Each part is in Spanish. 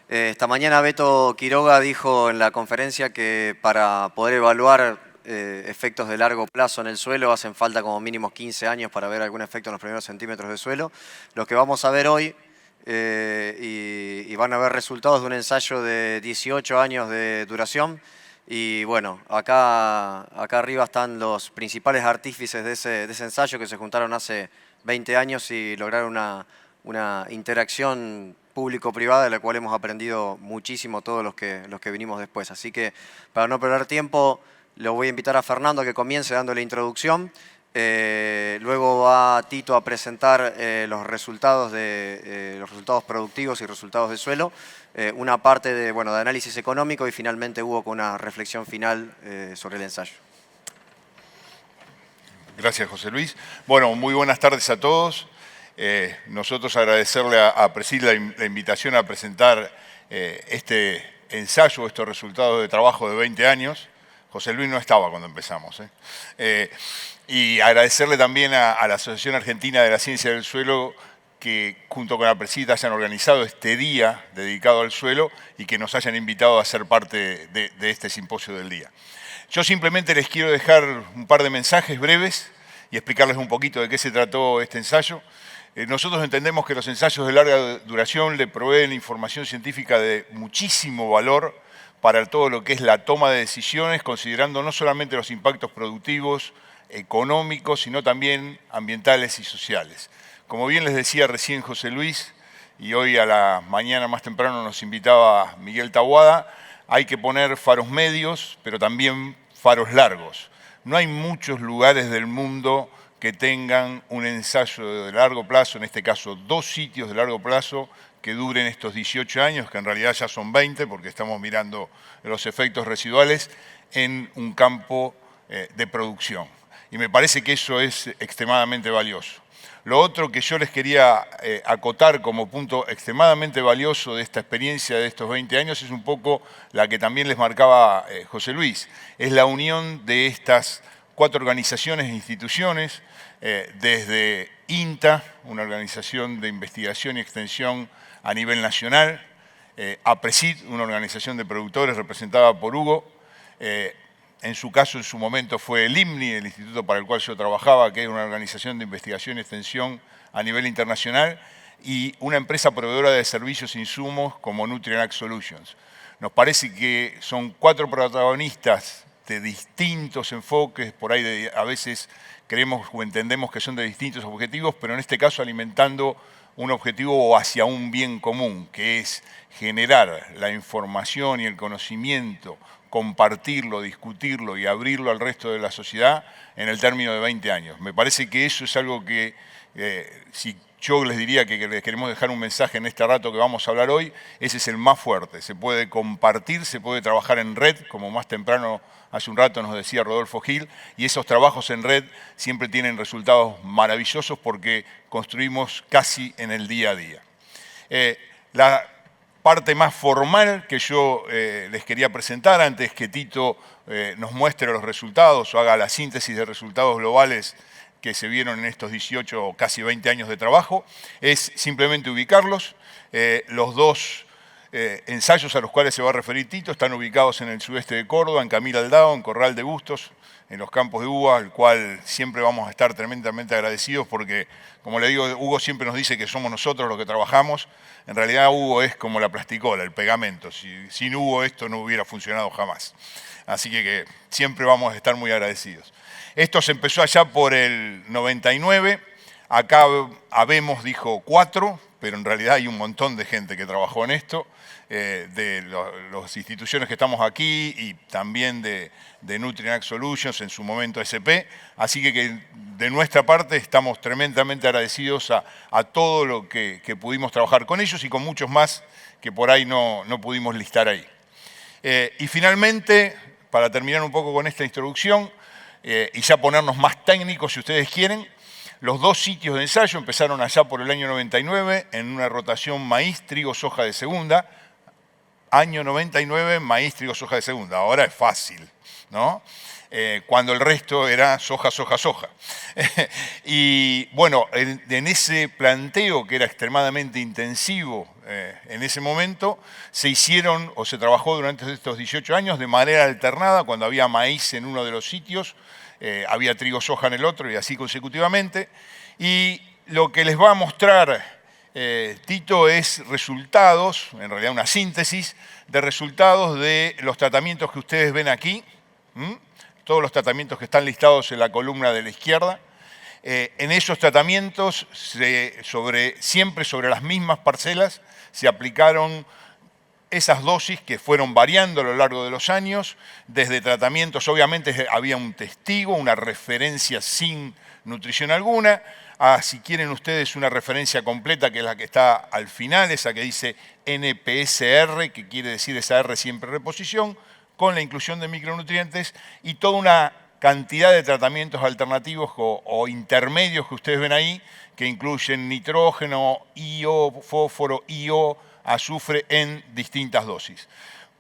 Esta mañana Beto Quiroga dijo en la conferencia que para poder evaluar efectos de largo plazo en el suelo hacen falta como mínimo 15 años para ver algún efecto en los primeros centímetros de suelo. Lo que vamos a ver hoy, y van a ver resultados de un ensayo de 18 años de duración. Y bueno, acá arriba están los principales artífices de ese ensayo que se juntaron hace 20 años y lograron una interacción público-privada de la cual hemos aprendido muchísimo todos los que vinimos después. Así que para no perder tiempo, lo voy a invitar a Fernando a que comience dando la introducción. Luego va Tito a presentar los resultados productivos y resultados de suelo. Una parte de análisis económico y finalmente Hugo con una reflexión final sobre el ensayo. Gracias, José Luis. Bueno, muy buenas tardes a todos. Nosotros agradecerle a Presid la invitación a presentar este ensayo, estos resultados de trabajo de 20 años. José Luis no estaba cuando empezamos. Y agradecerle también a la Asociación Argentina de la Ciencia del Suelo que junto con la Presid hayan organizado este día dedicado al suelo y que nos hayan invitado a ser parte de este simposio del día. Yo simplemente les quiero dejar un par de mensajes breves y explicarles un poquito de qué se trató este ensayo. Nosotros entendemos que los ensayos de larga duración le proveen información científica de muchísimo valor para todo lo que es la toma de decisiones, considerando no solamente los impactos productivos, económicos, sino también ambientales y sociales. Como bien les decía recién José Luis, y hoy a la mañana más temprano nos invitaba Miguel Taboada, hay que poner faros medios, pero también faros largos. No hay muchos lugares del mundo que tengan un ensayo de largo plazo, en este caso 2 sitios de largo plazo, que duren estos 18 años, que en realidad ya son 20, porque estamos mirando los efectos residuales en un campo de producción. Y me parece que eso es extremadamente valioso. Lo otro que yo les quería acotar como punto extremadamente valioso de esta experiencia de estos 20 años es un poco la que también les marcaba José Luis. Es la unión de estas 4 organizaciones e instituciones, desde INTA, una organización de investigación y extensión a nivel nacional, APRESID, una organización de productores representada por Hugo, en su caso, en su momento, fue el IMNI, el instituto para el cual yo trabajaba, que es una organización de investigación y extensión a nivel internacional, y una empresa proveedora de servicios e insumos como Nutrien Solutions. Nos parece que son 4 protagonistas de distintos enfoques, por ahí a veces creemos o entendemos que son de distintos objetivos, pero en este caso alimentando un objetivo hacia un bien común, que es generar la información y el conocimiento, compartirlo, discutirlo y abrirlo al resto de la sociedad en el término de 20 años. Me parece que eso es algo que, si yo les diría que les queremos dejar un mensaje en este rato que vamos a hablar hoy, ese es el más fuerte. Se puede compartir, se puede trabajar en red, como más temprano hace un rato nos decía Rodolfo Gil, y esos trabajos en red siempre tienen resultados maravillosos porque construimos casi en el día a día. La parte más formal que yo les quería presentar antes que Tito nos muestre los resultados o haga la síntesis de resultados globales que se vieron en estos 18 o casi 20 años de trabajo, es simplemente ubicarlos. Los 2 ensayos a los cuales se va a referir Tito están ubicados en el sudeste de Córdoba, en Camil Aldao, en Corral de Bustos, en los campos de uva, al cual siempre vamos a estar tremendamente agradecidos porque, como le digo, Hugo siempre nos dice que somos nosotros los que trabajamos. En realidad Hugo es como la plasticola, el pegamento. Sin Hugo esto no hubiera funcionado jamás. Así que siempre vamos a estar muy agradecidos. Esto se empezó allá por el 99. Acá habemos, dijo 4, pero en realidad hay un montón de gente que trabajó en esto, de las instituciones que estamos aquí y también de Nutrien Solutions, en su momento SP. Así que de nuestra parte estamos tremendamente agradecidos a todo lo que pudimos trabajar con ellos y con muchos más que por ahí no pudimos listar ahí. Y finalmente, para terminar un poco con esta introducción y ya ponernos más técnicos si ustedes quieren, los 2 sitios de ensayo empezaron allá por el año 99 en una rotación maíz, trigo, soja de segunda. año 99 maíz, trigo, soja de segunda. Ahora es fácil, ¿no? Cuando el resto era soja, soja, soja. Y bueno, en ese planteo que era extremadamente intensivo en ese momento, se hicieron o se trabajó durante estos 18 años de manera alternada. Cuando había maíz en uno de los sitios, había trigo, soja en el otro y así consecutivamente. Y lo que les va a mostrar Tito es resultados, en realidad una síntesis de resultados de los tratamientos que ustedes ven aquí. Todos los tratamientos que están listados en la columna de la izquierda. En esos tratamientos, siempre sobre las mismas parcelas, se aplicaron esas dosis que fueron variando a lo largo de los años, desde tratamientos, obviamente había un testigo, una referencia sin nutrición alguna, a, si quieren ustedes, una referencia completa, que es la que está al final, esa que dice NPSR, que quiere decir esa R siempre reposición, con la inclusión de micronutrientes y toda una cantidad de tratamientos alternativos o intermedios que ustedes ven ahí, que incluyen nitrógeno, IO, fósforo, IO, azufre en distintas dosis.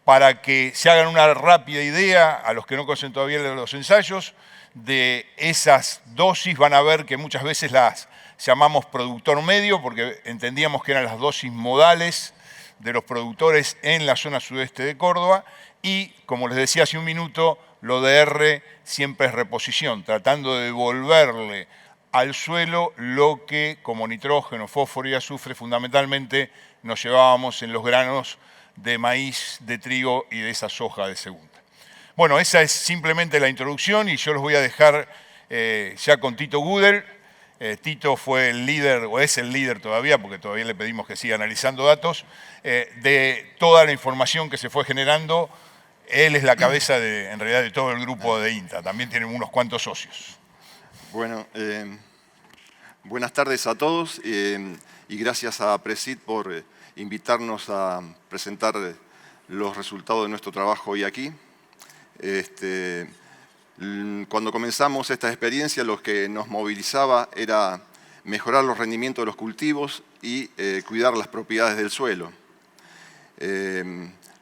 Para que se hagan una rápida idea, a los que no conocen todavía los ensayos, de esas dosis van a ver que muchas veces las llamamos productor medio, porque entendíamos que eran las dosis modales de los productores en la zona sudeste de Córdoba, y, como les decía hace un minuto, lo de R siempre es reposición, tratando de devolverle al suelo lo que, como nitrógeno, fósforo y azufre, fundamentalmente nos llevábamos en los granos de maíz, de trigo y de esa soja de segunda. Bueno, esa es simplemente la introducción y yo los voy a dejar ya con Tito Gudel. Tito fue el líder, o es el líder todavía, porque todavía le pedimos que siga analizando datos, de toda la información que se fue generando. Él es la cabeza, en realidad, de todo el grupo de INTA. También tienen unos cuantos socios. Bueno, buenas tardes a todos y gracias a Presid por invitarnos a presentar los resultados de nuestro trabajo hoy aquí. Cuando comenzamos esta experiencia, lo que nos movilizaba era mejorar los rendimientos de los cultivos y cuidar las propiedades del suelo.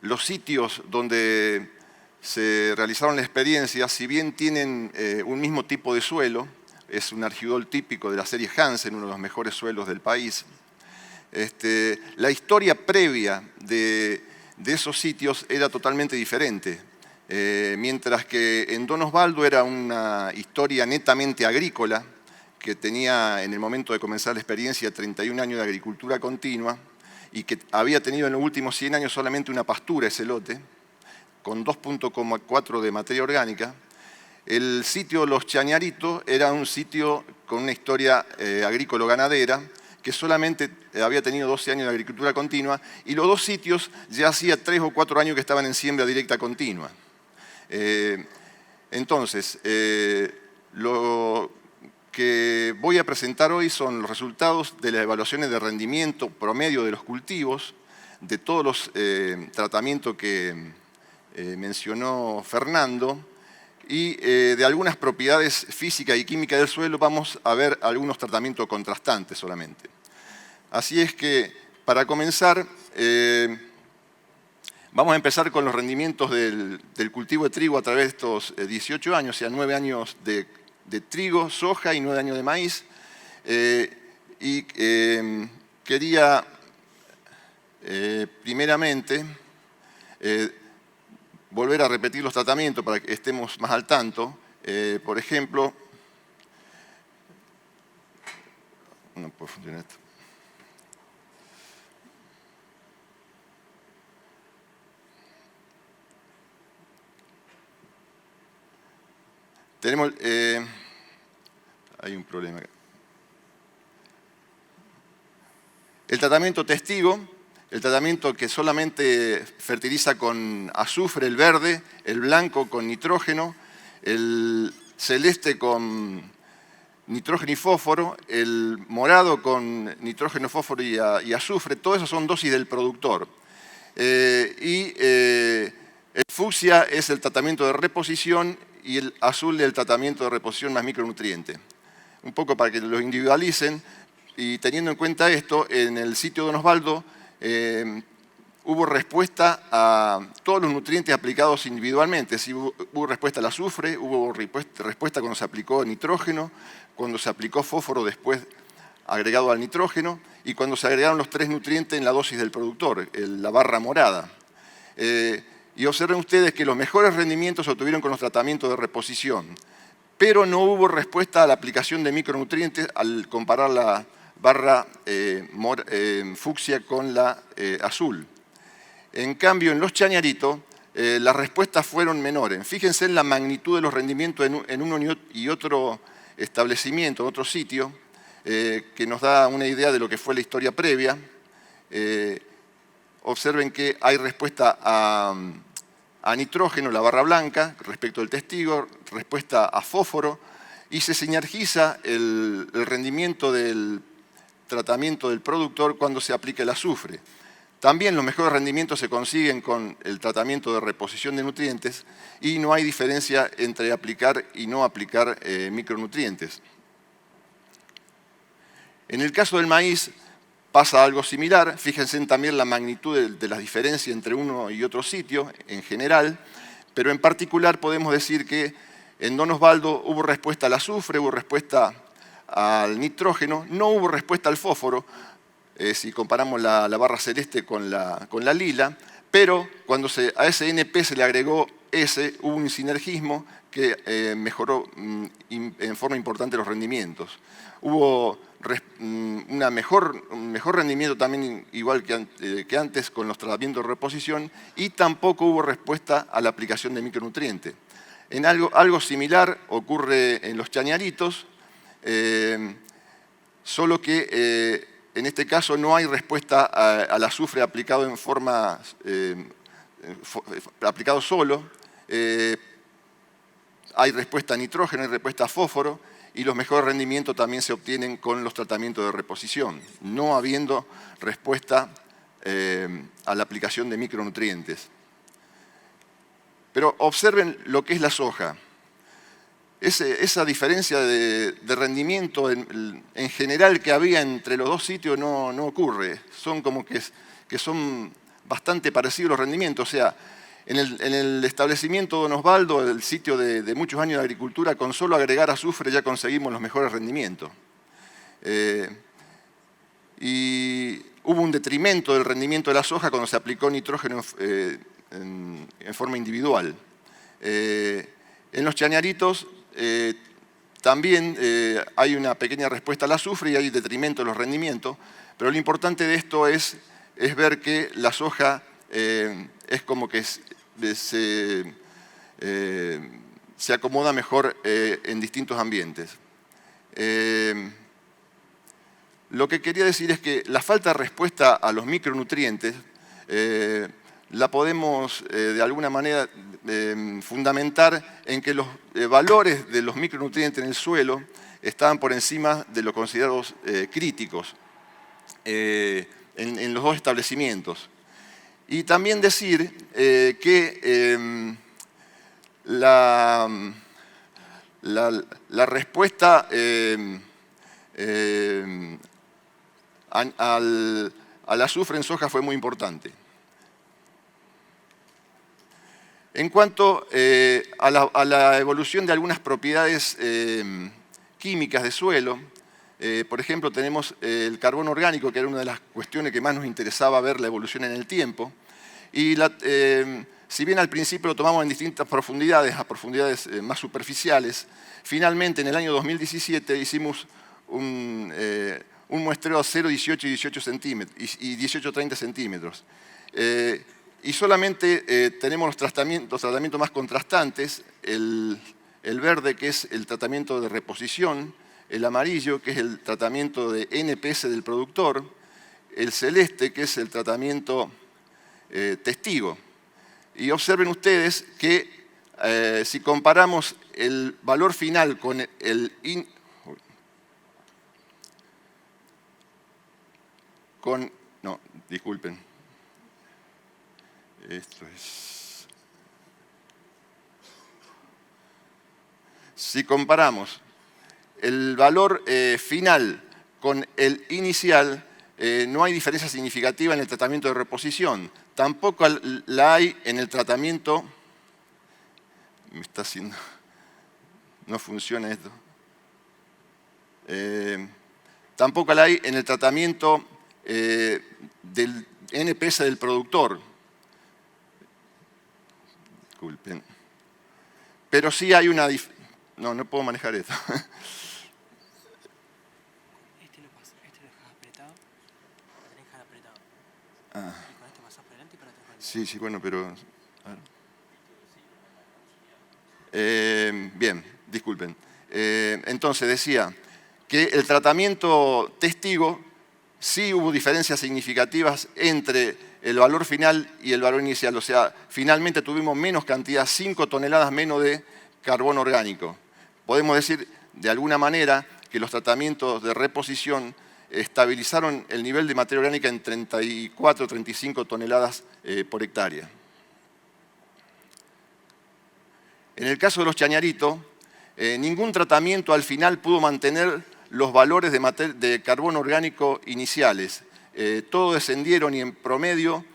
Los sitios donde se realizaron la experiencia, si bien tienen un mismo tipo de suelo, es un argidol típico de la serie Hansen, uno de los mejores suelos del país, la historia previa de esos sitios era totalmente diferente. Mientras que en Don Osvaldo era una historia netamente agrícola, que tenía en el momento de comenzar la experiencia 31 años de agricultura continua, y que había tenido en los últimos 100 años solamente una pastura ese lote, con 2,4 de materia orgánica. El sitio Los Chañaritos era un sitio con una historia agrícola-ganadera, que solamente había tenido 12 años de agricultura continua, y los dos sitios ya hacía 3 o 4 años que estaban en siembra directa continua. Entonces, lo que voy a presentar hoy son los resultados de las evaluaciones de rendimiento promedio de los cultivos, de todos los tratamientos que mencionó Fernando, y de algunas propiedades físicas y químicas del suelo. Vamos a ver algunos tratamientos contrastantes solamente. Así es que, para comenzar, vamos a empezar con los rendimientos del cultivo de trigo a través de estos 18 años, o sea, 9 años de trigo, soja y 9 años de maíz. Quería, primeramente, volver a repetir los tratamientos para que estemos más al tanto. Por ejemplo, no puede funcionar esto. Tenemos, hay un problema acá. El tratamiento testigo, el tratamiento que solamente fertiliza con azufre, el verde, el blanco con nitrógeno, el celeste con nitrógeno y fósforo, el morado con nitrógeno, fósforo y azufre. Todo eso son dosis del productor. El fucsia es el tratamiento de reposición y el azul del tratamiento de reposición más micronutriente. Un poco para que los individualicen, y teniendo en cuenta esto, en el sitio Don Osvaldo hubo respuesta a todos los nutrientes aplicados individualmente. Sí, hubo respuesta al azufre, hubo respuesta cuando se aplicó nitrógeno, cuando se aplicó fósforo después agregado al nitrógeno y cuando se agregaron los 3 nutrientes en la dosis del productor, la barra morada. Y observen ustedes que los mejores rendimientos se obtuvieron con los tratamientos de reposición, pero no hubo respuesta a la aplicación de micronutrientes al comparar la barra fucsia con la azul. En cambio, en los chañaritos, las respuestas fueron menores. Fíjense en la magnitud de los rendimientos en uno y otro establecimiento, en otro sitio, que nos da una idea de lo que fue la historia previa. Observen que hay respuesta a nitrógeno, la barra blanca, respecto al testigo, respuesta a fósforo, y se sinergiza el rendimiento del tratamiento del productor cuando se aplica el azufre. También los mejores rendimientos se consiguen con el tratamiento de reposición de nutrientes y no hay diferencia entre aplicar y no aplicar micronutrientes. En el caso del maíz pasa algo similar. Fíjense también la magnitud de la diferencia entre uno y otro sitio en general, pero en particular podemos decir que en Don Osvaldo hubo respuesta al azufre, hubo respuesta al nitrógeno, no hubo respuesta al fósforo, si comparamos la barra celeste con la lila, pero cuando a ese NP se le agregó S, hubo un sinergismo que mejoró en forma importante los rendimientos. Hubo un mejor rendimiento también, igual que antes, con los tratamientos de reposición, y tampoco hubo respuesta a la aplicación de micronutrientes. En algo similar ocurre en los chañaritos, solo que en este caso no hay respuesta al azufre aplicado en forma aplicado solo. Hay respuesta a nitrógeno, hay respuesta a fósforo, y los mejores rendimientos también se obtienen con los tratamientos de reposición, no habiendo respuesta a la aplicación de micronutrientes. Pero observen lo que es la soja. Esa diferencia de rendimiento en general que había entre los dos sitios no ocurre. Son como que son bastante parecidos los rendimientos. O sea, en el establecimiento Don Osvaldo, el sitio de muchos años de agricultura, con solo agregar azufre ya conseguimos los mejores rendimientos. Y hubo un detrimento del rendimiento de la soja cuando se aplicó nitrógeno en forma individual. En los chañaritos también hay una pequeña respuesta al azufre y hay detrimento de los rendimientos, pero lo importante de esto es ver que la soja es como que se acomoda mejor en distintos ambientes. Lo que quería decir es que la falta de respuesta a los micronutrientes la podemos de alguna manera fundamentar en que los valores de los micronutrientes en el suelo estaban por encima de los considerados críticos en los dos establecimientos. Y también decir que la respuesta al azufre en soja fue muy importante. En cuanto a la evolución de algunas propiedades químicas de suelo, por ejemplo, tenemos el carbono orgánico, que era una de las cuestiones que más nos interesaba ver la evolución en el tiempo. Y si bien al principio lo tomamos en distintas profundidades, a profundidades más superficiales, finalmente en el año 2017 hicimos un muestreo a 0,18 y 18 centímetros, y 18,30 centímetros. Y solamente tenemos los tratamientos más contrastantes, el verde, que es el tratamiento de reposición, el amarillo, que es el tratamiento de NPS del productor, el celeste, que es el tratamiento testigo. Y observen ustedes que si comparamos el valor final con no, disculpen. Esto es... Si comparamos el valor final con el inicial, no hay diferencia significativa en el tratamiento de reposición. Tampoco la hay en el tratamiento... Me está haciendo... No funciona esto. Tampoco la hay en el tratamiento del NPS del productor. Disculpen. Pero sí hay una... No puedo manejar esto. Este lo dejas apretado. Lo tenés que dejar apretado. Y con esto pasás por delante y para atrás. Sí, bueno, pero... bien, disculpen. Entonces decía que el tratamiento testigo sí hubo diferencias significativas entre el valor final y el valor inicial. O sea, finalmente tuvimos menos cantidad, 5 toneladas menos de carbono orgánico. Podemos decir, de alguna manera, que los tratamientos de reposición estabilizaron el nivel de materia orgánica en 34 o 35 toneladas por hectárea. En el caso de los chañaritos, ningún tratamiento al final pudo mantener los valores de carbono orgánico iniciales. Todos descendieron y en promedio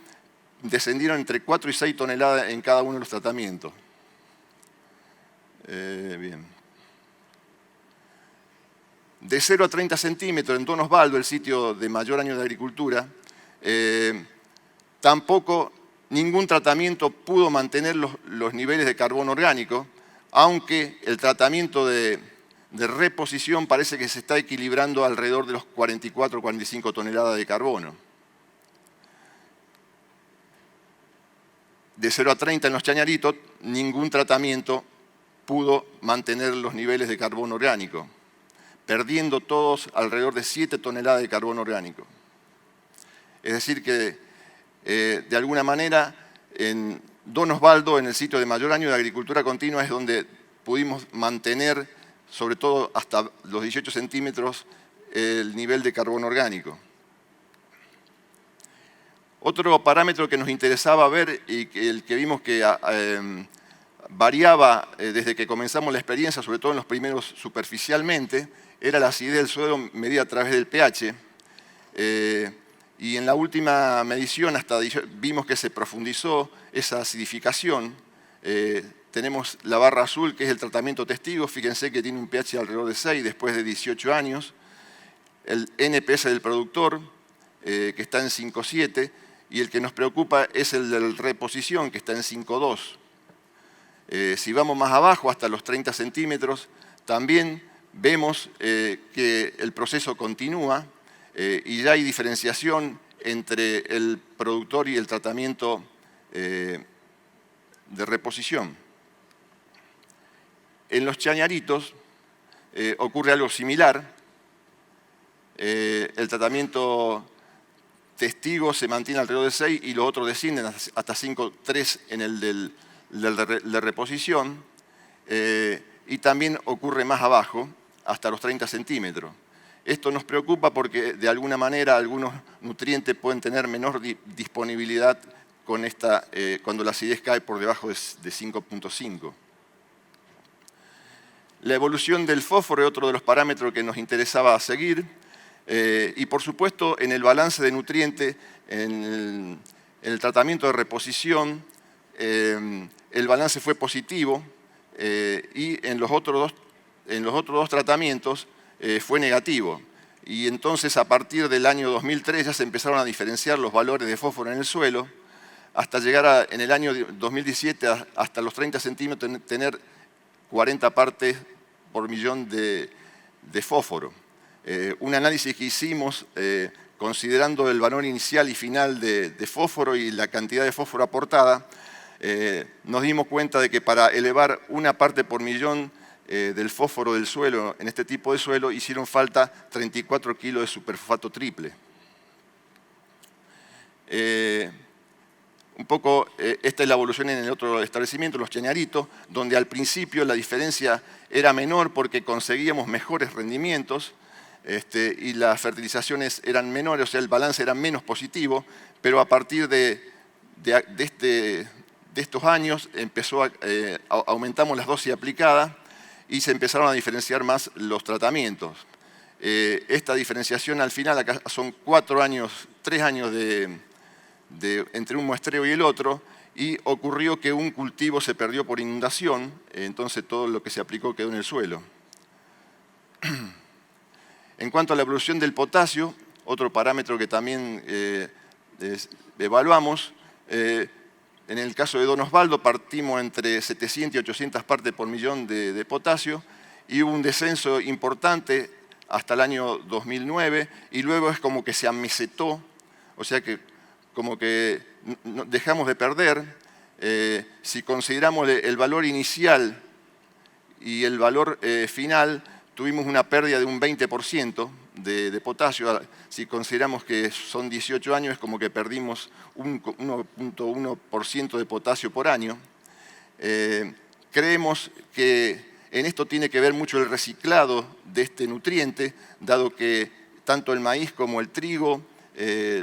descendieron entre 4 y 6 toneladas en cada uno de los tratamientos. Bien. De 0 a 30 centímetros en Don Osvaldo, el sitio de mayor año de agricultura, tampoco ningún tratamiento pudo mantener los niveles de carbono orgánico, aunque el tratamiento de reposición parece que se está equilibrando alrededor de los 44 o 45 toneladas de carbono. De 0 a 30 en los chañaritos, ningún tratamiento pudo mantener los niveles de carbono orgánico, perdiendo todos alrededor de 7 toneladas de carbono orgánico. Es decir que, de alguna manera, en Don Osvaldo, en el sitio de mayor año de agricultura continua, es donde pudimos mantener, sobre todo hasta los 18 centímetros, el nivel de carbono orgánico. Otro parámetro que nos interesaba ver y el que vimos que variaba desde que comenzamos la experiencia, sobre todo en los primeros superficialmente, era la acidez del suelo medida a través del pH. Y en la última medición vimos que se profundizó esa acidificación. Tenemos la barra azul, que es el tratamiento testigo. Fíjense que tiene un pH alrededor de 6 después de 18 años. El NPS del productor, que está en 5,7. Y el que nos preocupa es el de reposición, que está en 5,2. Si vamos más abajo, hasta los 30 centímetros, también vemos que el proceso continúa y ya hay diferenciación entre el productor y el tratamiento de reposición. En los chañaritos ocurre algo similar. El tratamiento testigo se mantiene alrededor de 6 y los otros descienden hasta 5,3 en el de reposición. Y también ocurre más abajo, hasta los 30 centímetros. Esto nos preocupa porque de alguna manera algunos nutrientes pueden tener menor disponibilidad cuando la acidez cae por debajo de 5,5. La evolución del fósforo es otro de los parámetros que nos interesaba seguir. Y por supuesto, en el balance de nutrientes, en el tratamiento de reposición, el balance fue positivo y en los otros dos tratamientos fue negativo. Y entonces, a partir del año 2003, ya se empezaron a diferenciar los valores de fósforo en el suelo, hasta llegar en el año 2017 hasta los 30 centímetros, tener 40 partes por millón de fósforo. Un análisis que hicimos considerando el valor inicial y final de fósforo y la cantidad de fósforo aportada, nos dimos cuenta de que para elevar 1 parte por millón del fósforo del suelo en este tipo de suelo hicieron falta 34 kilos de superfosfato triple. Un poco esta es la evolución en el otro establecimiento, los chañaritos, donde al principio la diferencia era menor porque conseguíamos mejores rendimientos, y las fertilizaciones eran menores, o sea, el balance era menos positivo, pero a partir de estos años aumentamos las dosis aplicadas y se empezaron a diferenciar más los tratamientos. esta diferenciación al final, acá son 3 años entre un muestreo y el otro, y ocurrió que un cultivo se perdió por inundación, entonces todo lo que se aplicó quedó en el suelo. En cuanto a la evolución del potasio, otro parámetro que también evaluamos, en el caso de Don Osvaldo partimos entre 700 y 800 partes por millón de potasio y hubo un descenso importante hasta el año 2009 y luego es como que se amesetó, o sea que como que dejamos de perder. Si consideramos el valor inicial y el valor final, tuvimos una pérdida de un 20% de potasio. Si consideramos que son 18 años, es como que perdimos 1.1% de potasio por año. Creemos que en esto tiene que ver mucho el reciclado de este nutriente, dado que tanto el maíz como el trigo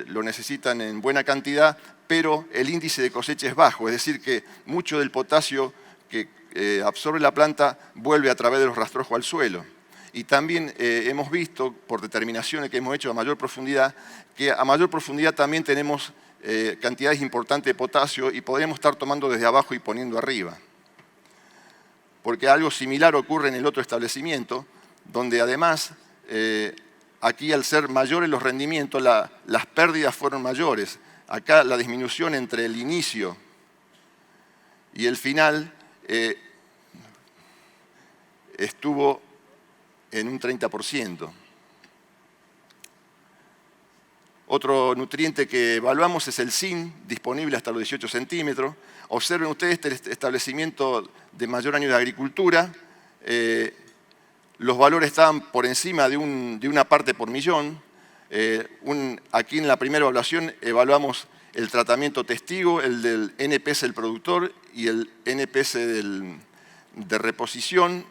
lo necesitan en buena cantidad, pero el índice de cosecha es bajo, es decir, que mucho del potasio que absorbe la planta vuelve a través de los rastrojos al suelo. Y también hemos visto, por determinaciones que hemos hecho a mayor profundidad, que a mayor profundidad también tenemos cantidades importantes de potasio y podríamos estar tomando desde abajo y poniendo arriba. Porque algo similar ocurre en el otro establecimiento, donde además aquí al ser mayores los rendimientos, las pérdidas fueron mayores. Acá la disminución entre el inicio y el final estuvo en un 30%. Otro nutriente que evaluamos es el zinc, disponible hasta los 18 centímetros. Observen ustedes este establecimiento de mayor año de agricultura. Los valores estaban por encima de una parte por millón. Aquí en la primera evaluación evaluamos el tratamiento testigo, el del NPS del productor y el NPS de reposición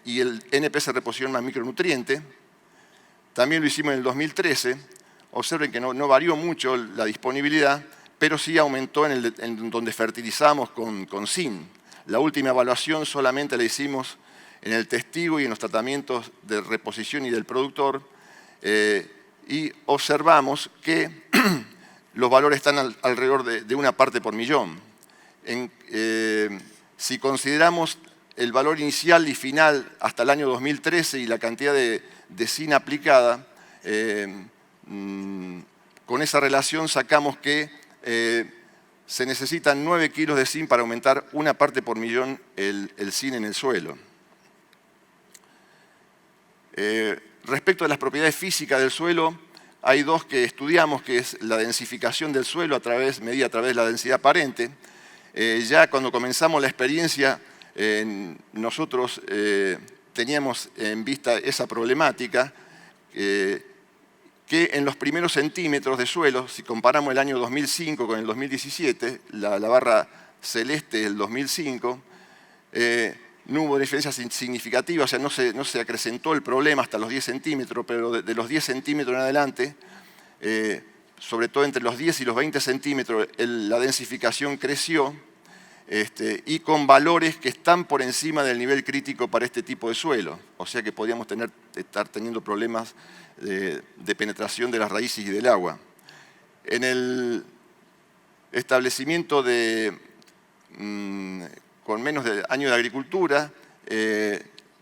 y el NPS de reposición más micronutriente. También lo hicimos en el 2013. Observen que no varió mucho la disponibilidad, pero sí aumentó en donde fertilizamos con zinc. La última evaluación solamente la hicimos en el testigo y en los tratamientos de reposición y del productor, y observamos que los valores están alrededor de una parte por millón. Si consideramos el valor inicial y final hasta el año 2013 y la cantidad de zinc aplicada, con esa relación sacamos que se necesitan 9 kilos de zinc para aumentar una parte por millón el zinc en el suelo. Respecto a las propiedades físicas del suelo, hay dos que estudiamos, que es la densificación del suelo medida a través de la densidad aparente. Ya cuando comenzamos la experiencia, nosotros teníamos en vista esa problemática, que en los primeros centímetros de suelo, si comparamos el año 2005 con el 2017, la barra celeste del 2005, no hubo diferencia significativa, o sea, no se acrecentó el problema hasta los 10 centímetros, pero de los 10 centímetros en adelante, sobre todo entre los 10 y los 20 centímetros, la densificación creció, y con valores que están por encima del nivel crítico para este tipo de suelo. O sea que podríamos estar teniendo problemas de penetración de las raíces y del agua. En el establecimiento con menos de año de agricultura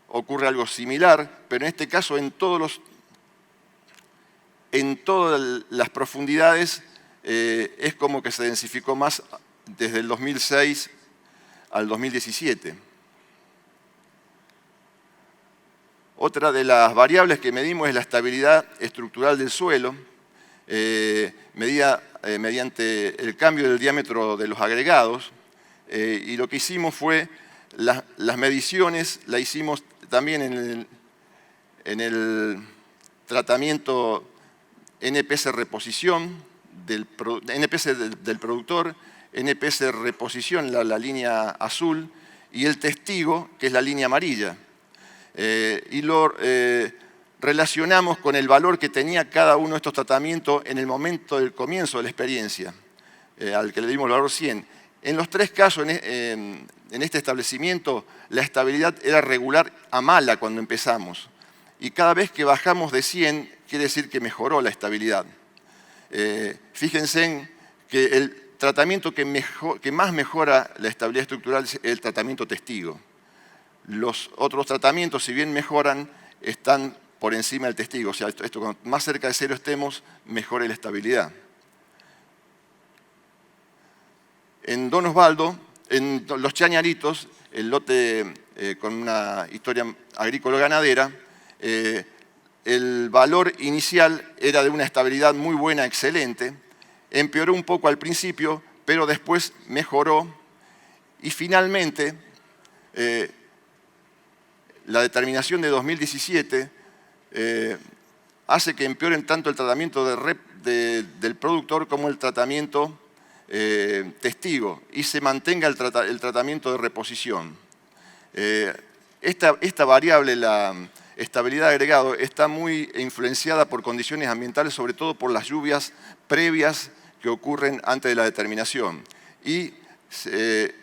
ocurre algo similar, pero en este caso en todas las profundidades es como que se densificó más desde el 2006 al 2017. Otra de las variables que medimos es la estabilidad estructural del suelo, medida mediante el cambio del diámetro de los agregados, y lo que hicimos fue, las mediciones las hicimos también en el tratamiento NPS reposición, NPS del productor, NPS de reposición, la línea azul, y el testigo, que es la línea amarilla. Y lo relacionamos con el valor que tenía cada uno de estos tratamientos en el momento del comienzo de la experiencia, al que le dimos el valor 100. En los tres casos, en este establecimiento, la estabilidad era regular a mala cuando empezamos. y cada vez que bajamos de 100 quiere decir que mejoró la estabilidad. Fíjense en que el tratamiento que más mejora la estabilidad estructural es el tratamiento testigo. Los otros tratamientos, si bien mejoran, están por encima del testigo. O sea, esto cuanto más cerca de 0 estemos, mejore la estabilidad. En Don Osvaldo, en Los Chañaritos, el lote con una historia agrícola-ganadera, el valor inicial era de una estabilidad muy buena, excelente. Empeoró un poco al principio, pero después mejoró. Y finalmente, la determinación de 2017 hace que empeoren tanto el tratamiento del productor como el tratamiento testigo y se mantenga el tratamiento de reposición. Esta variable, la estabilidad de agregado, está muy influenciada por condiciones ambientales, sobre todo por las lluvias previas que ocurren antes de la determinación. Y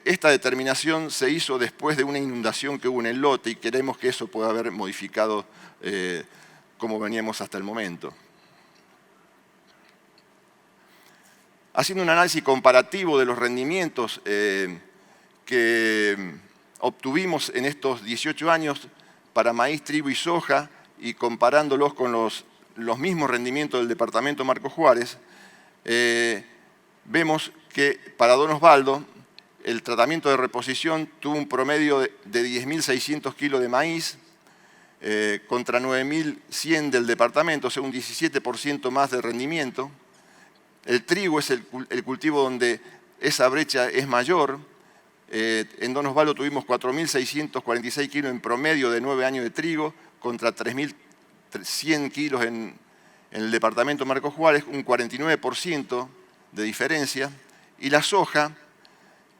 esta determinación se hizo después de una inundación que hubo en el lote y queremos que eso pueda haber modificado cómo veníamos hasta el momento. Haciendo un análisis comparativo de los rendimientos que obtuvimos en estos 18 años para maíz, trigo y soja y comparándolos con los mismos rendimientos del departamento Marcos Juárez, vemos que para Don Osvaldo el tratamiento de reposición tuvo un promedio de 10.600 kilos de maíz contra 9.100 del departamento, o sea, un 17% más de rendimiento. El trigo es el cultivo donde esa brecha es mayor. En Don Osvaldo tuvimos 4.646 kilos en promedio de 9 años de trigo contra 3.100 kilos en el departamento Marcos Juárez, un 49% de diferencia. Y la soja,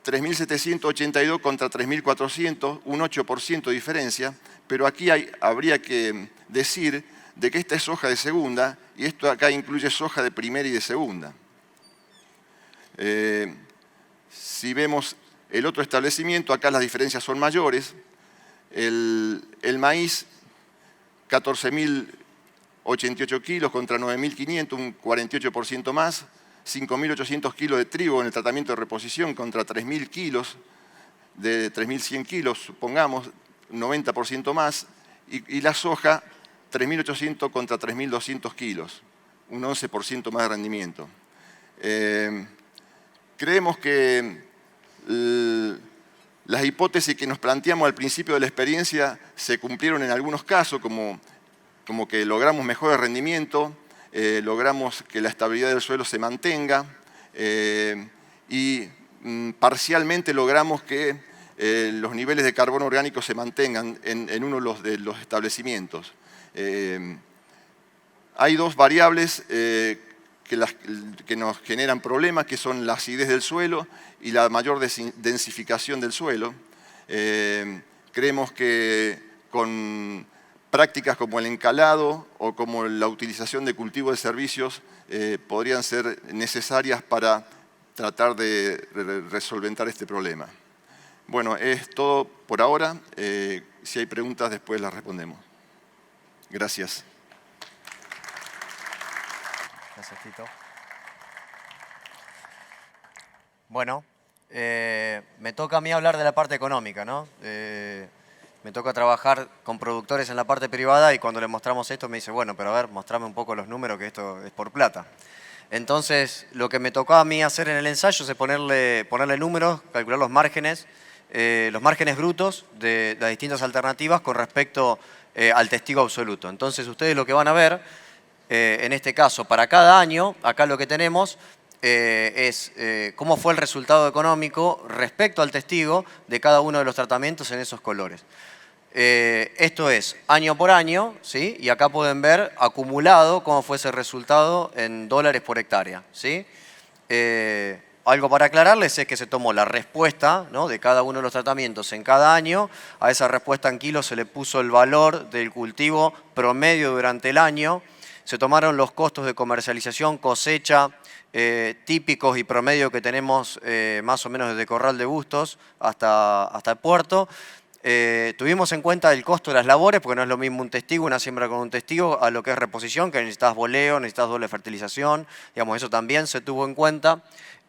3.782 contra 3.400, un 8% de diferencia. Pero aquí habría que decir de que esta es soja de segunda y esto acá incluye soja de primera y de segunda. Si vemos el otro establecimiento, acá las diferencias son mayores. El maíz, 14.088 kilos contra 9.500, un 48% más. 5.800 kilos de trigo en el tratamiento de reposición contra 3.000 kilos, de 3.100 kilos, supongamos, 90% más. Y la soja, 3.800 contra 3.200 kilos, un 11% más de rendimiento. Creemos que las hipótesis que nos planteamos al principio de la experiencia se cumplieron en algunos casos, como que logramos mejor rendimiento, logramos que la estabilidad del suelo se mantenga y parcialmente logramos que los niveles de carbono orgánico se mantengan en uno de los establecimientos. Hay dos variables que nos generan problemas, que son la acidez del suelo y la mayor densificación del suelo. Creemos que con prácticas como el encalado o como la utilización de cultivo de servicios podrían ser necesarias para tratar de resolventar este problema. Bueno, es todo por ahora. Si hay preguntas, después las respondemos. Gracias. Gracias, Tito. Bueno, me toca a mí hablar de la parte económica, ¿no? Me toca trabajar con productores en la parte privada y cuando le mostramos esto me dice, bueno, pero a ver, mostrame un poco los números que esto es por plata. Entonces, lo que me tocó a mí hacer en el ensayo es ponerle números, calcular los márgenes brutos de las distintas alternativas con respecto al testigo absoluto. Entonces, ustedes lo que van a ver, en este caso, para cada año, acá lo que tenemos es cómo fue el resultado económico respecto al testigo de cada uno de los tratamientos en esos colores. Esto es año por año, ¿sí? Y acá pueden ver acumulado cómo fue ese resultado en dólares por hectárea, ¿sí? Algo para aclararles es que se tomó la respuesta, ¿no?, de cada uno de los tratamientos en cada año. A esa respuesta en kilos se le puso el valor del cultivo promedio durante el año. Se tomaron los costos de comercialización, cosecha, típicos y promedio que tenemos más o menos desde Corral de Bustos hasta el puerto. Tuvimos en cuenta el costo de las labores, porque no es lo mismo un testigo, una siembra con un testigo, a lo que es reposición, que necesitas boleo, necesitas doble fertilización, digamos, eso también se tuvo en cuenta.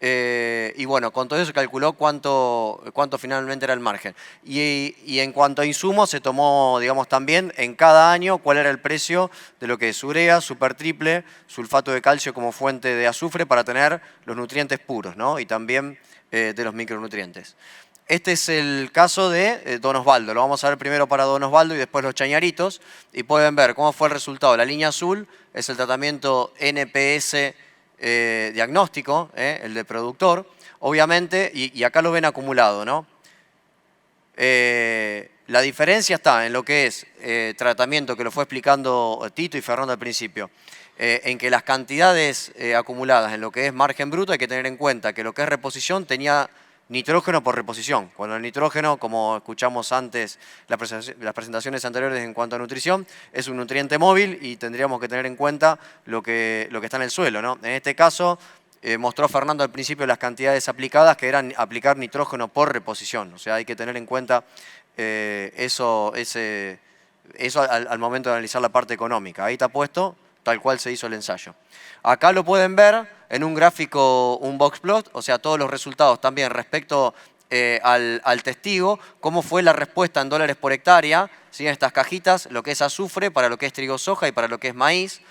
Y bueno, con todo eso se calculó cuánto finalmente era el margen. Y en cuanto a insumos, se tomó, digamos, también en cada año cuál era el precio de lo que es urea, super triple, sulfato de calcio como fuente de azufre para tener los nutrientes puros, ¿no? Y también de los micronutrientes. Este es el caso de Don Osvaldo. Lo vamos a ver primero para Don Osvaldo y después los chañaritos. Y pueden ver cómo fue el resultado. La línea azul es el tratamiento NPS diagnóstico, el de productor. Obviamente, y acá lo ven acumulado, ¿no? La diferencia está en lo que es tratamiento, que lo fue explicando Tito y Fernando al principio. En que las cantidades acumuladas en lo que es margen bruto hay que tener en cuenta que lo que es reposición tenía nitrógeno por reposición. Cuando el nitrógeno, como escuchamos antes las presentaciones anteriores en cuanto a nutrición, es un nutriente móvil y tendríamos que tener en cuenta lo que está en el suelo, ¿no? En este caso, mostró Fernando al principio las cantidades aplicadas, que eran aplicar nitrógeno por reposición. O sea, hay que tener en cuenta eso al momento de analizar la parte económica. Ahí está puesto tal cual se hizo el ensayo. Acá lo pueden ver en un gráfico, un box plot, o sea, todos los resultados también respecto al testigo, cómo fue la respuesta en dólares por hectárea, ¿sí? En estas cajitas, lo que es azufre, para lo que es trigo soja y para lo que es maíz.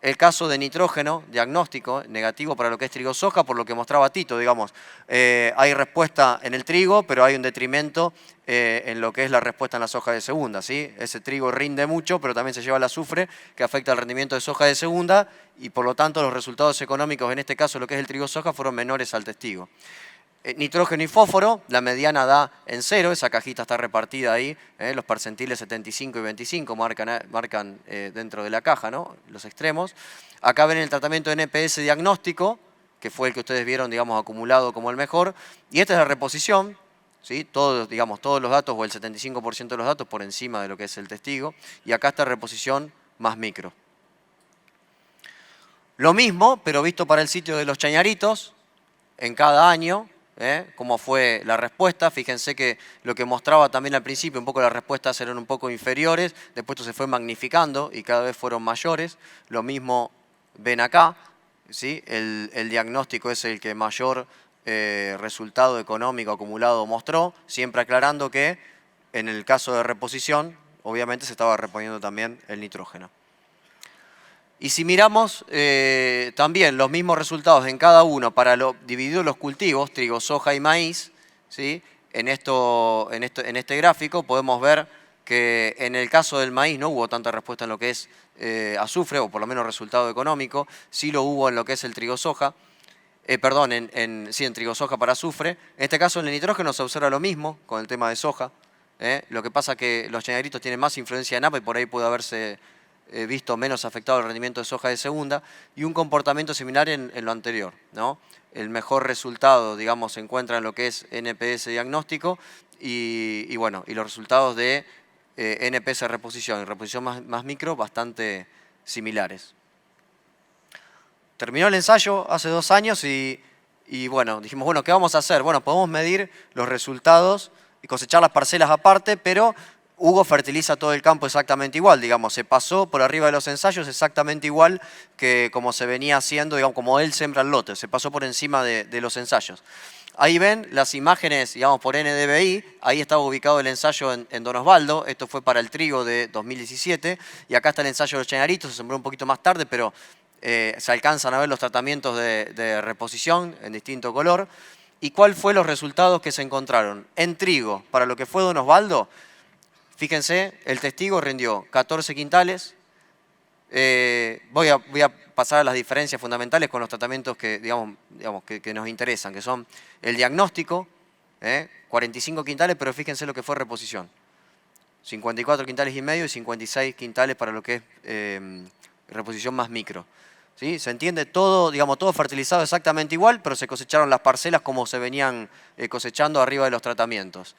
El caso de nitrógeno, diagnóstico, negativo para lo que es trigo soja, por lo que mostraba Tito, digamos. Hay respuesta en el trigo, pero hay un detrimento en lo que es la respuesta en la soja de segunda, ¿sí? Ese trigo rinde mucho, pero también se lleva el azufre, que afecta el rendimiento de soja de segunda, y por lo tanto los resultados económicos, en este caso lo que es el trigo soja, fueron menores al testigo. Nitrógeno y fósforo, la mediana da en 0, esa cajita está repartida ahí, los percentiles 75 y 25 marcan dentro de la caja, ¿no? Los extremos. Acá ven el tratamiento de NPS diagnóstico, que fue el que ustedes vieron, digamos, acumulado como el mejor, y esta es la reposición, ¿sí? Todos los datos, o el 75% de los datos por encima de lo que es el testigo, y acá está reposición más micro. Lo mismo, pero visto para el sitio de los chañaritos, en cada año, cómo fue la respuesta. Fíjense que lo que mostraba también al principio, un poco las respuestas eran un poco inferiores, después esto se fue magnificando y cada vez fueron mayores. Lo mismo ven acá, ¿sí? El diagnóstico es el que mayor resultado económico acumulado mostró, siempre aclarando que en el caso de reposición, obviamente se estaba reponiendo también el nitrógeno. Y si miramos también los mismos resultados en cada uno para dividido los cultivos, trigo, soja y maíz, ¿sí? En este gráfico podemos ver que en el caso del maíz no hubo tanta respuesta en lo que es azufre, o por lo menos resultado económico, sí lo hubo en lo que es el trigo soja, en trigo soja para azufre. En este caso en el nitrógeno se observa lo mismo con el tema de soja. Lo que pasa que los chañaritos tienen más influencia en APA y por ahí puede haberse visto menos afectado el rendimiento de soja de segunda, y un comportamiento similar en lo anterior, ¿no? El mejor resultado, digamos, se encuentra en lo que es NPS diagnóstico y los resultados de NPS reposición y reposición más micro bastante similares. Terminó el ensayo hace 2 años y bueno, dijimos, bueno, ¿qué vamos a hacer? Bueno, podemos medir los resultados y cosechar las parcelas aparte, pero Hugo fertiliza todo el campo exactamente igual, digamos, se pasó por arriba de los ensayos exactamente igual que como se venía haciendo, digamos, como él siembra el lote, se pasó por encima de los ensayos. Ahí ven las imágenes, digamos, por NDVI, ahí estaba ubicado el ensayo en Don Osvaldo, esto fue para el trigo de 2017, y acá está el ensayo de los chañaritos, se sembró un poquito más tarde, pero se alcanzan a ver los tratamientos de reposición en distinto color. ¿Y cuáles fueron los resultados que se encontraron? En trigo, para lo que fue Don Osvaldo, fíjense, el testigo rindió 14 quintales. Voy a pasar a las diferencias fundamentales con los tratamientos que, digamos, que nos interesan, que son el diagnóstico, 45 quintales, pero fíjense lo que fue reposición. 54 quintales y medio y 56 quintales para lo que es reposición más micro. ¿Sí? Se entiende todo, digamos, todo fertilizado exactamente igual, pero se cosecharon las parcelas como se venían cosechando arriba de los tratamientos.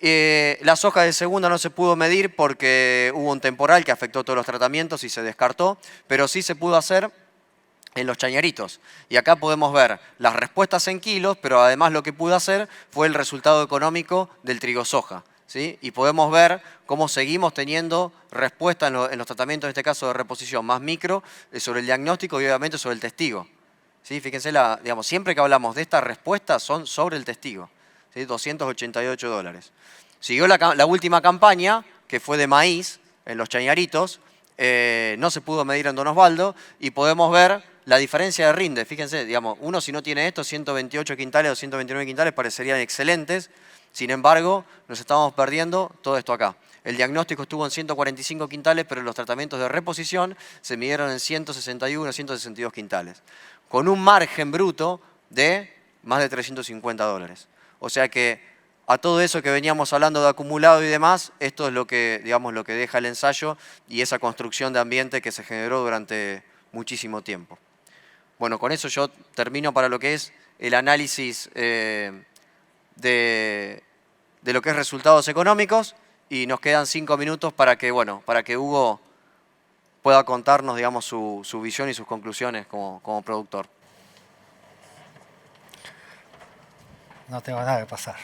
La soja de segunda no se pudo medir porque hubo un temporal que afectó todos los tratamientos y se descartó, pero sí se pudo hacer en los chañaritos. Y acá podemos ver las respuestas en kilos, pero además lo que pudo hacer fue el resultado económico del trigo soja. ¿sí? Y podemos ver cómo seguimos teniendo respuesta en los tratamientos, en este caso de reposición más micro, sobre el diagnóstico y obviamente sobre el testigo. ¿Sí? Fíjense, digamos, siempre que hablamos de estas respuestas son sobre el testigo, ¿sí? $288. Siguió la última campaña, que fue de maíz, en los chañaritos, no se pudo medir en Don Osvaldo, y podemos ver la diferencia de rinde. Fíjense, digamos, uno si no tiene esto, 128 quintales o 129 quintales parecerían excelentes, sin embargo, nos estamos perdiendo todo esto acá. El diagnóstico estuvo en 145 quintales, pero los tratamientos de reposición se midieron en 161, 162 quintales, con un margen bruto de más de $350. O sea que a todo eso que veníamos hablando de acumulado y demás, esto es lo que, digamos, lo que deja el ensayo y esa construcción de ambiente que se generó durante muchísimo tiempo. Bueno, con eso yo termino para lo que es el análisis de lo que es resultados económicos, y nos quedan 5 minutos para que, bueno, para que Hugo pueda contarnos, digamos, su visión y sus conclusiones como productor. No tengo nada que pasar.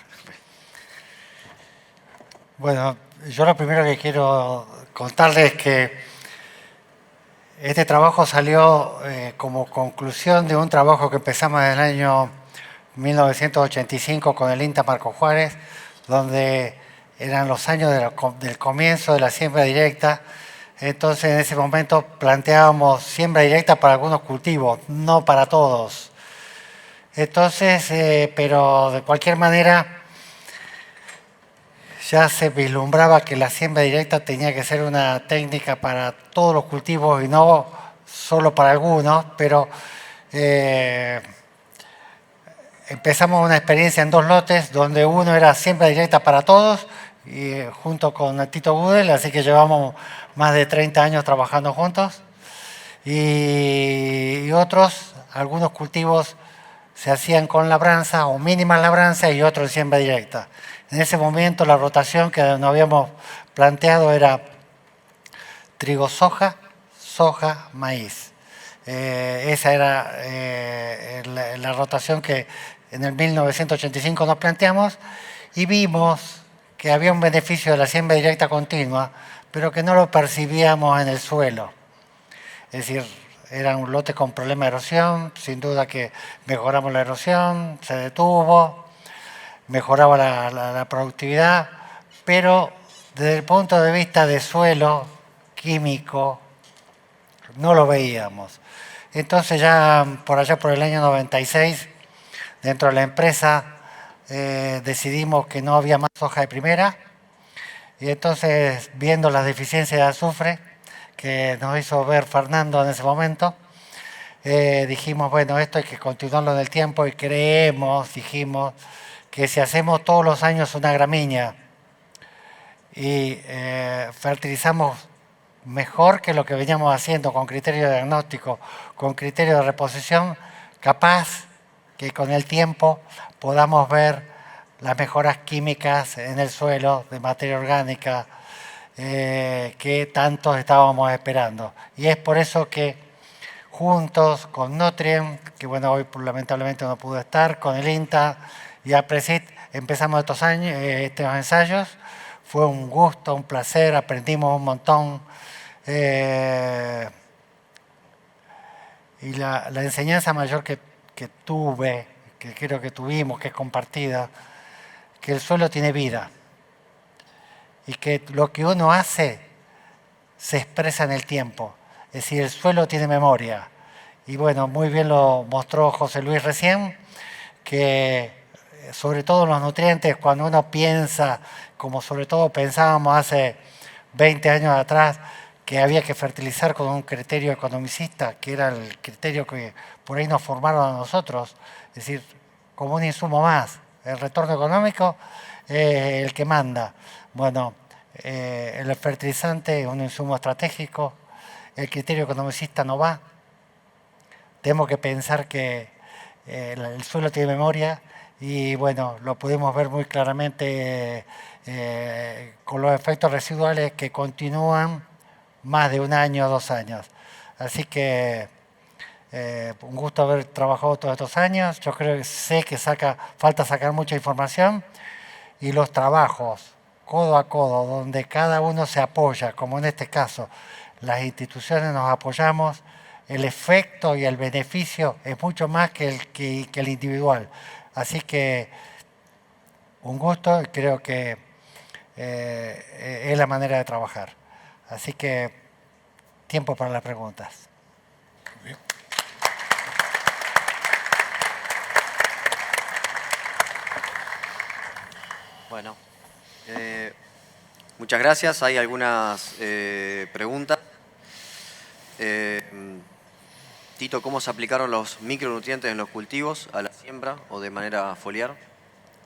Bueno, yo lo primero que quiero contarles es que este trabajo salió como conclusión de un trabajo que empezamos en el año 1985 con el INTA Marco Juárez, donde eran los años del comienzo de la siembra directa. Entonces, en ese momento planteábamos siembra directa para algunos cultivos, no para todos. Entonces, pero de cualquier manera, ya se vislumbraba que la siembra directa tenía que ser una técnica para todos los cultivos y no solo para algunos, pero empezamos una experiencia en 2 lotes, donde uno era siembra directa para todos, y junto con Tito Gudel, así que llevamos más de 30 años trabajando juntos, y otros, algunos cultivos se hacían con labranza o mínima labranza y otros en siembra directa. En ese momento la rotación que nos habíamos planteado era trigo-soja, soja-maíz. Esa era la rotación que en el 1985 nos planteamos, y vimos que había un beneficio de la siembra directa continua, pero que no lo percibíamos en el suelo. Es decir, era un lote con problema de erosión, sin duda que mejoramos la erosión, se detuvo, mejoraba la productividad, pero desde el punto de vista de suelo químico no lo veíamos. Entonces ya por allá por el año 96, dentro de la empresa decidimos que no había más soja de primera, y entonces, viendo las deficiencias de azufre que nos hizo ver Fernando en ese momento, dijimos, bueno, esto hay que continuarlo en el tiempo, y dijimos que si hacemos todos los años una gramínea y fertilizamos mejor que lo que veníamos haciendo con criterio de diagnóstico, con criterio de reposición, capaz que con el tiempo podamos ver las mejoras químicas en el suelo de materia orgánica que tantos estábamos esperando. Y es por eso que juntos con Nutrien, que bueno, hoy lamentablemente no pudo estar, con el INTA y APRESIT, empezamos estos ensayos. Fue un gusto, un placer, aprendimos un montón. Y la enseñanza mayor que tuve, que creo que tuvimos, que es compartida, que el suelo tiene vida y que lo que uno hace se expresa en el tiempo. Es decir, el suelo tiene memoria. Y bueno, muy bien lo mostró José Luis recién, que sobre todo los nutrientes, cuando uno piensa, como sobre todo pensábamos hace 20 años atrás, que había que fertilizar con un criterio economicista, que era el criterio que por ahí nos formaron a nosotros, es decir, como un insumo más. El retorno económico es el que manda. Bueno, el fertilizante es un insumo estratégico, el criterio economicista no va. Tenemos que pensar que el suelo tiene memoria, y bueno, lo pudimos ver muy claramente con los efectos residuales que continúan más de 1 año o 2 años. Así que un gusto haber trabajado todos estos años. Yo sé que falta sacar mucha información, y los trabajos codo a codo, donde cada uno se apoya, como en este caso, las instituciones nos apoyamos, el efecto y el beneficio es mucho más que el individual. Así que un gusto, creo que es la manera de trabajar. Así que tiempo para las preguntas. Bien. Bueno, muchas gracias. Hay algunas preguntas. Tito, ¿cómo se aplicaron los micronutrientes en los cultivos a la siembra o de manera foliar?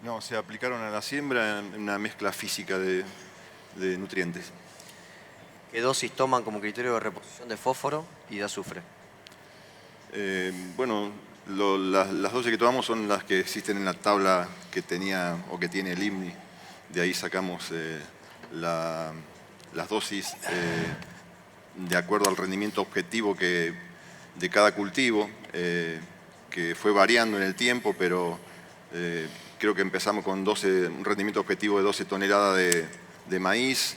No, se aplicaron a la siembra en una mezcla física de nutrientes. ¿Qué dosis toman como criterio de reposición de fósforo y de azufre? Bueno, las dosis que tomamos son las que existen en la tabla que tenía o que tiene el IMNI. De ahí sacamos las dosis de acuerdo al rendimiento objetivo de cada cultivo, que fue variando en el tiempo, pero creo que empezamos con un rendimiento objetivo de 12 toneladas de maíz,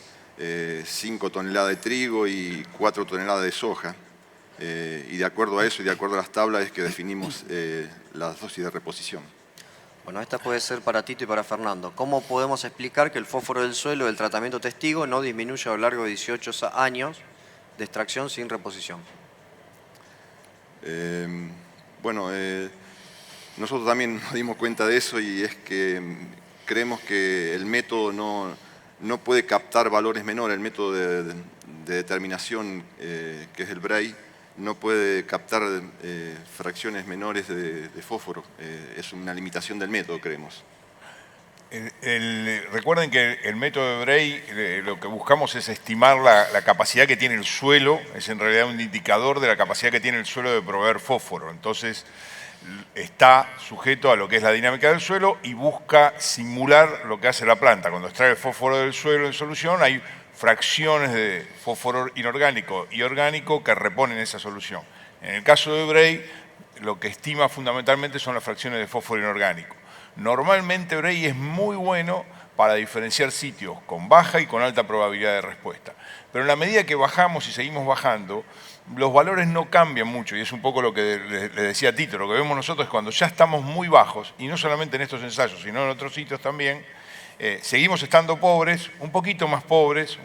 5 toneladas de trigo y 4 toneladas de soja. Y de acuerdo a eso y de acuerdo a las tablas es que definimos las dosis de reposición. Bueno, esta puede ser para Tito y para Fernando. ¿Cómo podemos explicar que el fósforo del suelo del tratamiento testigo no disminuye a lo largo de 18 años de extracción sin reposición? Bueno, nosotros también nos dimos cuenta de eso y es que creemos que el método no puede captar valores menores. El método de determinación, que es el Bray, no puede captar fracciones menores de fósforo. Es una limitación del método, creemos. Recuerden que el método de Bray, lo que buscamos es estimar la capacidad que tiene el suelo, es en realidad un indicador de la capacidad que tiene el suelo de proveer fósforo. Entonces, está sujeto a lo que es la dinámica del suelo y busca simular lo que hace la planta. Cuando extrae el fósforo del suelo en solución, hay fracciones de fósforo inorgánico y orgánico que reponen esa solución. En el caso de Bray, lo que estima fundamentalmente son las fracciones de fósforo inorgánico. Normalmente Bray es muy bueno para diferenciar sitios con baja y con alta probabilidad de respuesta. Pero en la medida que bajamos y seguimos bajando, los valores no cambian mucho, y es un poco lo que le decía Tito. Lo que vemos nosotros es cuando ya estamos muy bajos, y no solamente en estos ensayos, sino en otros sitios también, seguimos estando pobres, un poquito más pobres,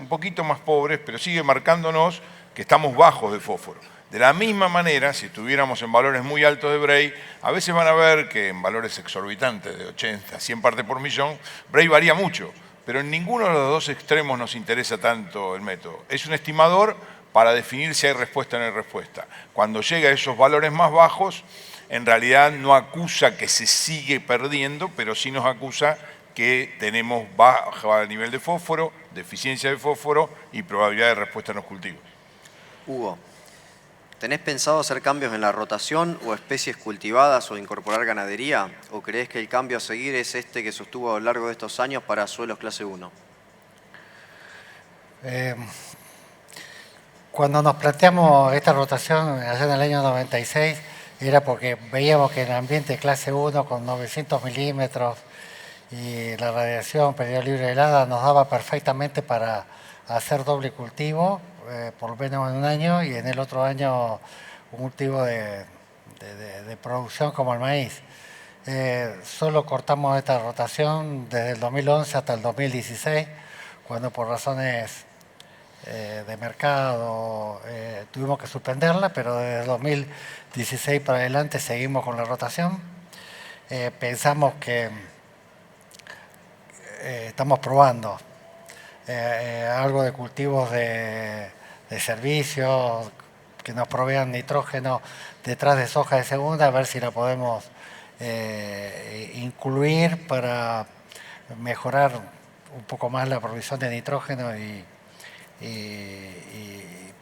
pero sigue marcándonos que estamos bajos de fósforo. De la misma manera, si estuviéramos en valores muy altos de Bray, a veces van a ver que en valores exorbitantes de 80, 100 partes por millón, Bray varía mucho, pero en ninguno de los dos extremos nos interesa tanto el método. Es un estimador para definir si hay respuesta o no hay respuesta. Cuando llega a esos valores más bajos, en realidad no acusa que se sigue perdiendo, pero sí nos acusa que tenemos bajo nivel de fósforo, deficiencia de fósforo y probabilidad de respuesta en los cultivos. Hugo, ¿tenés pensado hacer cambios en la rotación o especies cultivadas o incorporar ganadería? ¿O creés que el cambio a seguir es este que sostuvo a lo largo de estos años para suelos clase 1? Cuando nos planteamos esta rotación allá en el año 96, era porque veíamos que en el ambiente clase 1 con 900 milímetros y la radiación periodo libre helada nos daba perfectamente para hacer doble cultivo, por lo menos en un año, y en el otro año un cultivo de producción como el maíz. Solo cortamos esta rotación desde el 2011 hasta el 2016, cuando por razones de mercado tuvimos que suspenderla, pero desde el 2016 para adelante seguimos con la rotación. Pensamos que estamos probando algo de cultivos de servicio que nos provean nitrógeno detrás de soja de segunda, a ver si la podemos incluir para mejorar un poco más la provisión de nitrógeno,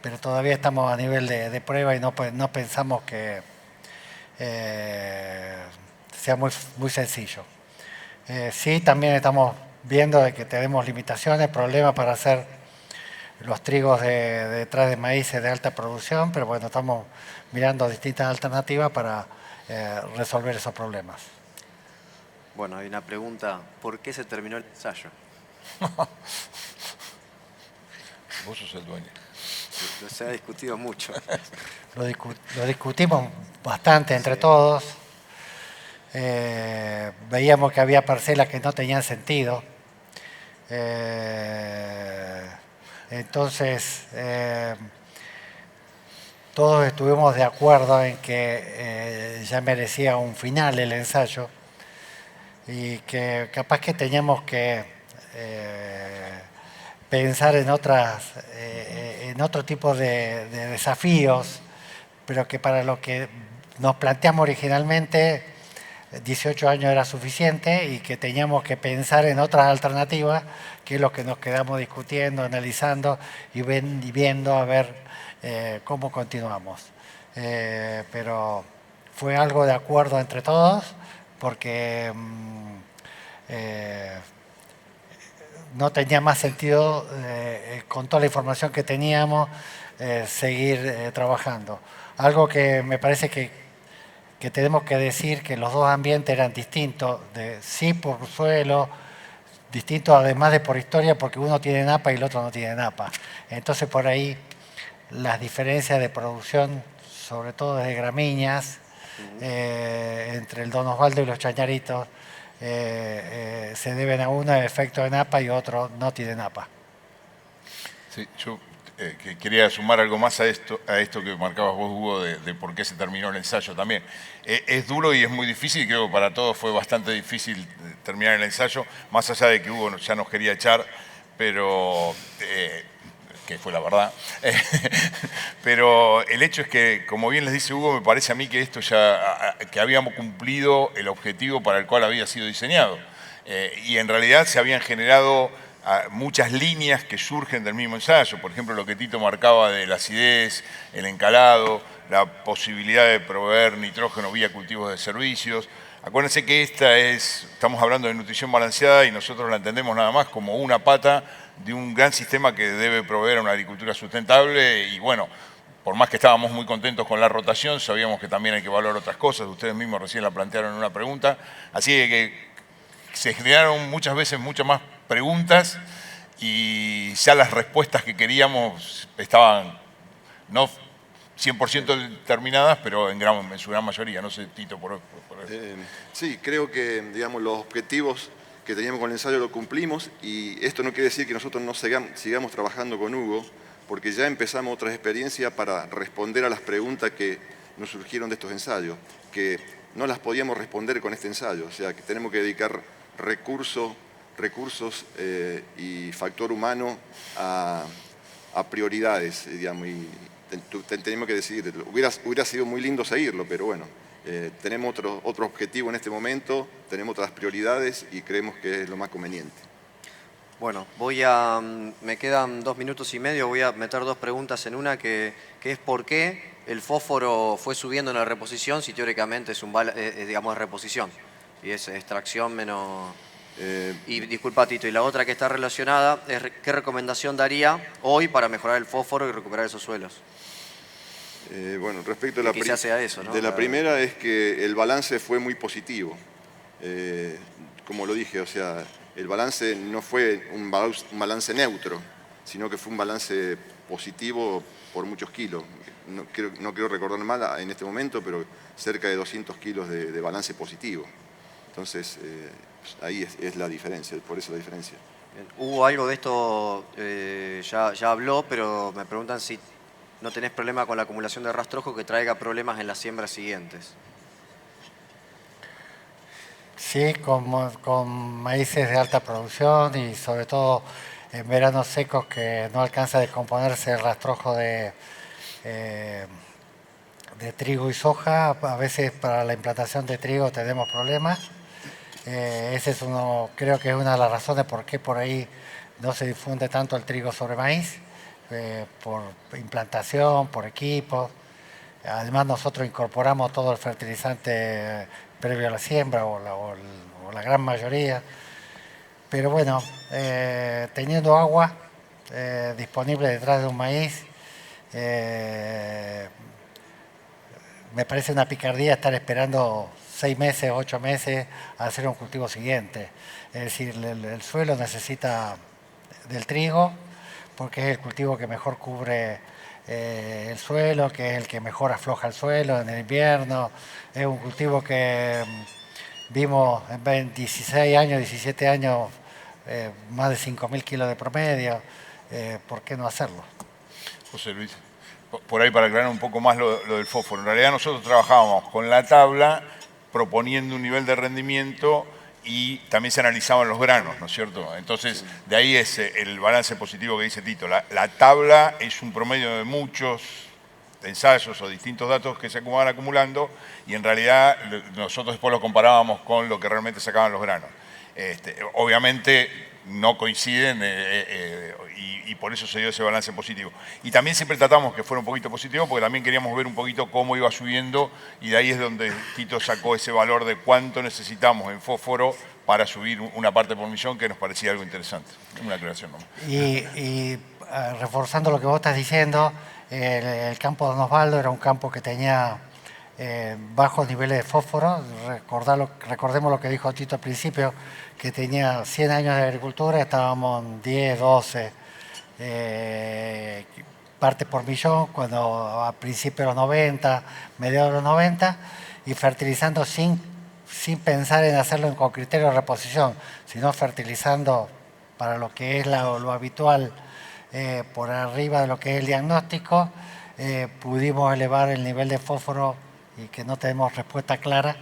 pero todavía estamos a nivel de prueba y no pensamos que sea muy sencillo. Sí, también estamos viendo de que tenemos limitaciones, problemas para hacer los trigos detrás de maíces de alta producción, pero bueno, estamos mirando distintas alternativas para resolver esos problemas. Bueno, hay una pregunta, ¿por qué se terminó el ensayo? Vos sos el dueño. Se ha discutido mucho. Lo discutimos bastante entre todos. Veíamos que había parcelas que no tenían sentido. Entonces, todos estuvimos de acuerdo en que ya merecía un final el ensayo y que capaz que teníamos que pensar en otro tipo de desafíos, pero que para lo que nos planteamos originalmente 18 años era suficiente y que teníamos que pensar en otras alternativas, que es lo que nos quedamos discutiendo, analizando y viendo a ver cómo continuamos. Pero fue algo de acuerdo entre todos porque no tenía más sentido, con toda la información que teníamos, seguir trabajando. Algo que me parece que tenemos que decir que los dos ambientes eran distintos, sí por suelo, distintos además de por historia, porque uno tiene napa y el otro no tiene napa. Entonces por ahí las diferencias de producción, sobre todo de gramíneas, entre el Don Osvaldo y los Chañaritos, se deben a uno el efecto de napa y otro no tiene napa. Sí, yo que quería sumar algo más a esto que marcabas vos, Hugo, de por qué se terminó el ensayo también. Es duro y es muy difícil, creo que para todos fue bastante difícil terminar el ensayo, más allá de que Hugo ya nos quería echar, pero que fue la verdad. Pero el hecho es que, como bien les dice Hugo, me parece a mí que esto ya, que habíamos cumplido el objetivo para el cual había sido diseñado. Y en realidad se habían generado muchas líneas que surgen del mismo ensayo. Por ejemplo, lo que Tito marcaba de la acidez, el encalado, la posibilidad de proveer nitrógeno vía cultivos de servicios. Acuérdense que estamos hablando de nutrición balanceada y nosotros la entendemos nada más como una pata de un gran sistema que debe proveer a una agricultura sustentable y bueno, por más que estábamos muy contentos con la rotación, sabíamos que también hay que evaluar otras cosas, ustedes mismos recién la plantearon en una pregunta, así que se generaron muchas veces muchas más preguntas y ya las respuestas que queríamos estaban no 100% determinadas, pero en su gran mayoría. No sé, Tito, por Sí, creo que digamos, los objetivos que teníamos con el ensayo lo cumplimos y esto no quiere decir que nosotros no sigamos trabajando con Hugo, porque ya empezamos otras experiencias para responder a las preguntas que nos surgieron de estos ensayos, que no las podíamos responder con este ensayo, o sea que tenemos que dedicar recursos y factor humano a prioridades, digamos, y tenemos que decidir. Hubiera sido muy lindo seguirlo, pero bueno, tenemos otro objetivo en este momento, tenemos otras prioridades y creemos que es lo más conveniente. Bueno, me quedan 2 minutos y medio, voy a meter 2 preguntas en una que es por qué el fósforo fue subiendo en la reposición si teóricamente es digamos, reposición y es extracción menos... y disculpa, Tito, y la otra que está relacionada es ¿qué recomendación daría hoy para mejorar el fósforo y recuperar esos suelos? Bueno, respecto a la primera es que el balance fue muy positivo. Como lo dije, o sea, el balance no fue un balance neutro, sino que fue un balance positivo por muchos kilos. No quiero recordar mal en este momento, pero cerca de 200 kilos de balance positivo. Entonces, ahí es la diferencia, por eso la diferencia. Bien. Hubo algo de esto, ya habló, pero me preguntan si no tenés problema con la acumulación de rastrojo que traiga problemas en las siembras siguientes. Sí, con maíces de alta producción y sobre todo en veranos secos que no alcanza a descomponerse el rastrojo de trigo y soja. A veces para la implantación de trigo tenemos problemas. Ese es creo que es una de las razones por qué por ahí no se difunde tanto el trigo sobre maíz, por implantación, por equipos. Además nosotros incorporamos todo el fertilizante previo a la siembra o la gran mayoría. Pero bueno, teniendo agua disponible detrás de un maíz, me parece una picardía estar esperando 6 meses, 8 meses a hacer un cultivo siguiente. Es decir, el suelo necesita del trigo porque es el cultivo que mejor cubre el suelo, que es el que mejor afloja el suelo en el invierno. Es un cultivo que vimos en 16 años, 17 años, más de 5.000 kilos de promedio. ¿Por qué no hacerlo? José Luis, por ahí para aclarar un poco más lo del fósforo. En realidad nosotros trabajábamos con la tabla proponiendo un nivel de rendimiento y también se analizaban los granos, ¿no es cierto? Entonces, de ahí es el balance positivo que dice Tito. La tabla es un promedio de muchos ensayos o distintos datos que se van acumulando y en realidad nosotros después lo comparábamos con lo que realmente sacaban los granos. Obviamente no coinciden y por eso se dio ese balance positivo. Y también siempre tratamos que fuera un poquito positivo porque también queríamos ver un poquito cómo iba subiendo y de ahí es donde Tito sacó ese valor de cuánto necesitamos en fósforo para subir una parte por millón que nos parecía algo interesante. Una aclaración, ¿no? Y reforzando lo que vos estás diciendo, el campo de Don Osvaldo era un campo que tenía bajos niveles de fósforo. Recordemos lo que dijo Tito al principio, que tenía 100 años de agricultura, estábamos en 10, 12 partes por millón, cuando a principios de los 90, mediados de los 90, y fertilizando sin pensar en hacerlo con criterio de reposición, sino fertilizando para lo que es lo habitual, por arriba de lo que es el diagnóstico, pudimos elevar el nivel de fósforo y que no tenemos respuesta clara,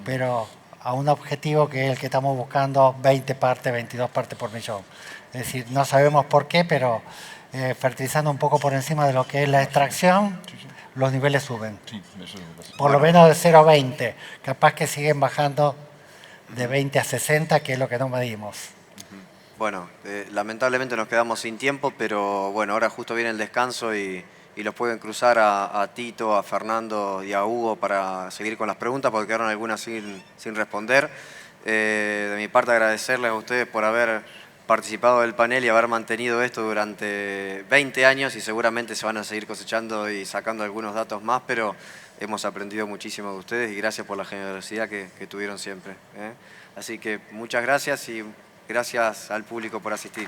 pero a un objetivo que es el que estamos buscando, 20 partes, 22 partes por millón. Es decir, no sabemos por qué, pero fertilizando un poco por encima de lo que es la extracción, los niveles suben. Sí, eso es lo que pasa. Por lo menos de 0 a 20. Capaz que siguen bajando de 20 a 60, que es lo que no medimos. Bueno, lamentablemente nos quedamos sin tiempo, pero bueno, ahora justo viene el descanso y los pueden cruzar a Tito, a Fernando y a Hugo para seguir con las preguntas, porque quedaron algunas sin responder. De mi parte, agradecerles a ustedes por haber participado del panel y haber mantenido esto durante 20 años y seguramente se van a seguir cosechando y sacando algunos datos más, pero hemos aprendido muchísimo de ustedes y gracias por la generosidad que tuvieron siempre. Así que muchas gracias y gracias al público por asistir.